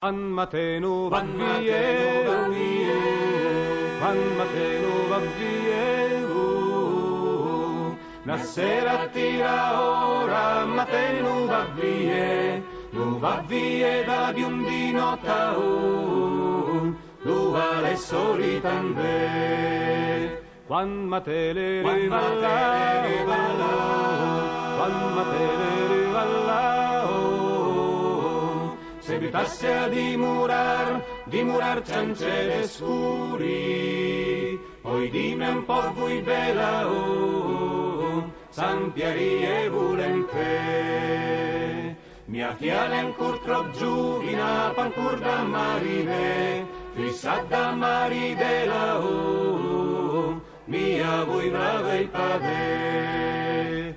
Quan Mateno va via, Quan Mateno va via, una sera tira ora, Mateno va via da biondino tau, lu vale solitamente. Quan Matele rivala, Quan Matele rivala, se evitasse a dimurar ciancere scuri, poi dimmi un po' voi bella, Sampiarie volente. Mia fiala ancor trop giuvina, pancur da maride, fissat da maridela, mia voi brava il padre.